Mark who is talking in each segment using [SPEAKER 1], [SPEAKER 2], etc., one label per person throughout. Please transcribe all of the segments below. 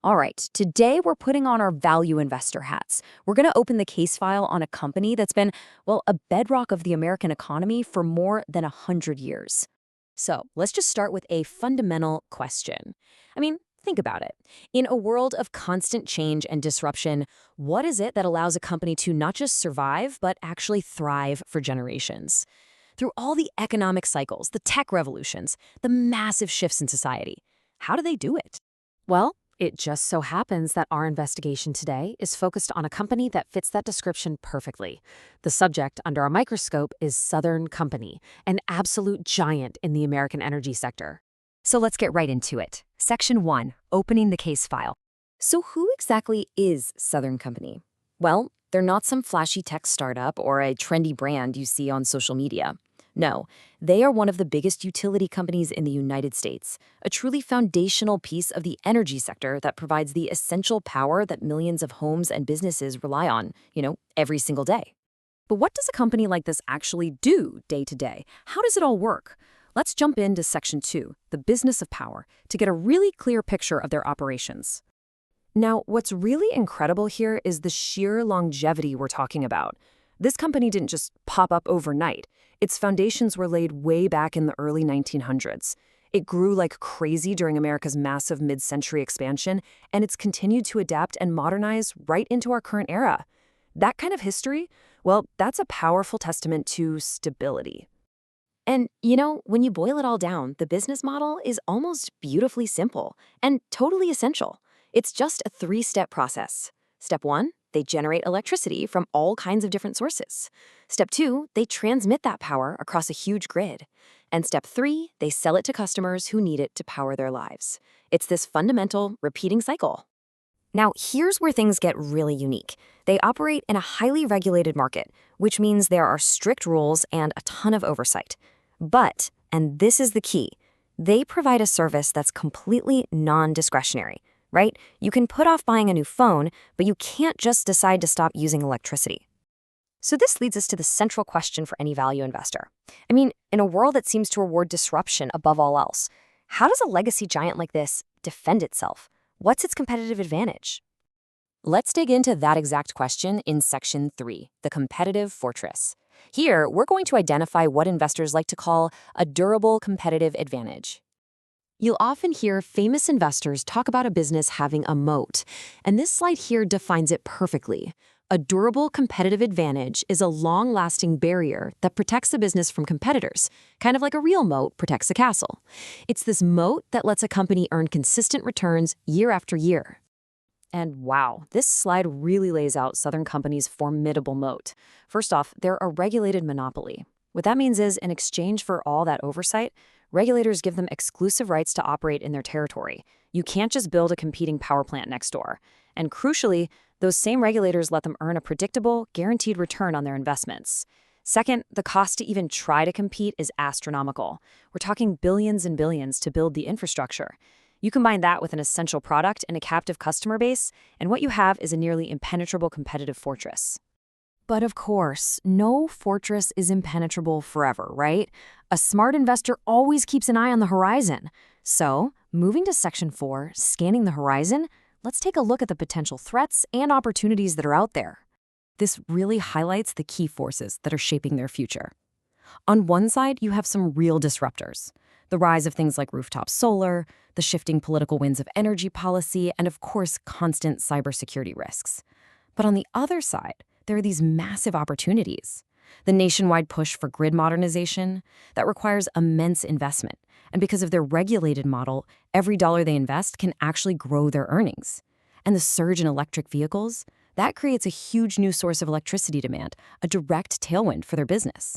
[SPEAKER 1] All right, today we're putting on our value investor hats. We're going to open the case file on a company that's been, well, a bedrock of the American economy for more than 100 years. So let's just start with a fundamental question. Think about it. In a world of constant change and disruption, what is it that allows a company to not just survive, but actually thrive for generations? Through all the economic cycles, the tech revolutions, the massive shifts in society, how do they do it? Well, it just so happens that our investigation today is focused on a company that fits that description perfectly. The subject under our microscope is Southern Company, an absolute giant in the American energy sector.
[SPEAKER 2] So let's get right into it. Section 1, opening the case file.
[SPEAKER 1] So who exactly is Southern Company? Well, they're not some flashy tech startup or a trendy brand you see on social media. No, they are one of the biggest utility companies in the United States, a truly foundational piece of the energy sector that provides the essential power that millions of homes and businesses rely on, every single day. But what does a company like this actually do day to day? How does it all work? Let's jump into Section 2, the business of power, to get a really clear picture of their operations. Now, what's really incredible here is the sheer longevity we're talking about. This company didn't just pop up overnight. Its foundations were laid way back in the early 1900s. It grew like crazy during America's massive mid-century expansion, and it's continued to adapt and modernize right into our current era. That kind of history, well, that's a powerful testament to stability. And, when you boil it all down, the business model is almost beautifully simple and totally essential. It's just a 3-step process. Step 1, they generate electricity from all kinds of different sources. Step 2, they transmit that power across a huge grid. And Step 3, they sell it to customers who need it to power their lives. It's this fundamental, repeating cycle. Now, here's where things get really unique. They operate in a highly regulated market, which means there are strict rules and a ton of oversight. But, and this is the key, they provide a service that's completely non-discretionary, right? You can put off buying a new phone, but you can't just decide to stop using electricity. So this leads us to the central question for any value investor. In a world that seems to reward disruption above all else, how does a legacy giant like this defend itself? What's its competitive advantage? Let's dig into that exact question in Section 3, the competitive fortress. Here, we're going to identify what investors like to call a durable competitive advantage. You'll often hear famous investors talk about a business having a moat, and this slide here defines it perfectly. A durable competitive advantage is a long-lasting barrier that protects a business from competitors, kind of like a real moat protects a castle. It's this moat that lets a company earn consistent returns year after year. And wow, this slide really lays out Southern Company's formidable moat. First off, they're a regulated monopoly. What that means is, in exchange for all that oversight, regulators give them exclusive rights to operate in their territory. You can't just build a competing power plant next door. And crucially, those same regulators let them earn a predictable, guaranteed return on their investments. Second, the cost to even try to compete is astronomical. We're talking billions and billions to build the infrastructure. You combine that with an essential product and a captive customer base, and what you have is a nearly impenetrable competitive fortress. But of course, no fortress is impenetrable forever, right? A smart investor always keeps an eye on the horizon. So, moving to Section 4, scanning the horizon, let's take a look at the potential threats and opportunities that are out there. This really highlights the key forces that are shaping their future. On one side, you have some real disruptors. The rise of things like rooftop solar, the shifting political winds of energy policy, and of course, constant cybersecurity risks. But on the other side, there are these massive opportunities. The nationwide push for grid modernization that requires immense investment. And because of their regulated model, every dollar they invest can actually grow their earnings. And the surge in electric vehicles, that creates a huge new source of electricity demand, a direct tailwind for their business.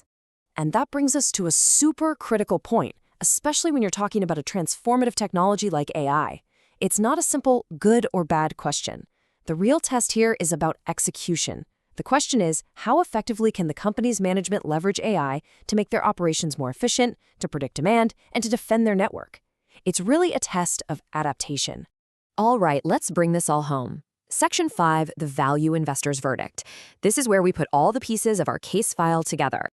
[SPEAKER 1] And that brings us to a super critical point, especially when you're talking about a transformative technology like AI. It's not a simple good or bad question. The real test here is about execution. The question is, how effectively can the company's management leverage AI to make their operations more efficient, to predict demand, and to defend their network? It's really a test of adaptation. All right, let's bring this all home. Section 5, the value investor's verdict. This is where we put all the pieces of our case file together.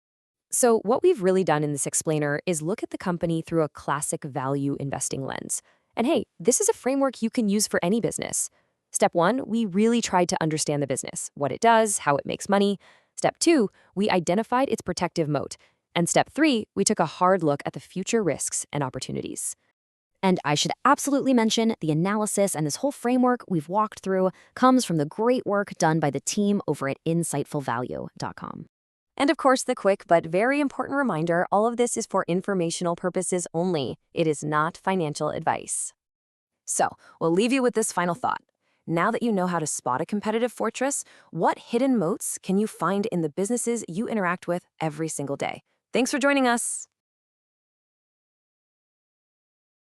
[SPEAKER 1] So what we've really done in this explainer is look at the company through a classic value investing lens. And hey, this is a framework you can use for any business. Step 1, we really tried to understand the business, what it does, how it makes money. Step 2, we identified its protective moat. And step 3, we took a hard look at the future risks and opportunities. And I should absolutely mention the analysis and this whole framework we've walked through comes from the great work done by the team over at insightfulvalue.com. And of course, the quick but very important reminder, all of this is for informational purposes only. It is not financial advice. So, we'll leave you with this final thought. Now that you know how to spot a competitive fortress, what hidden moats can you find in the businesses you interact with every single day? Thanks for joining us.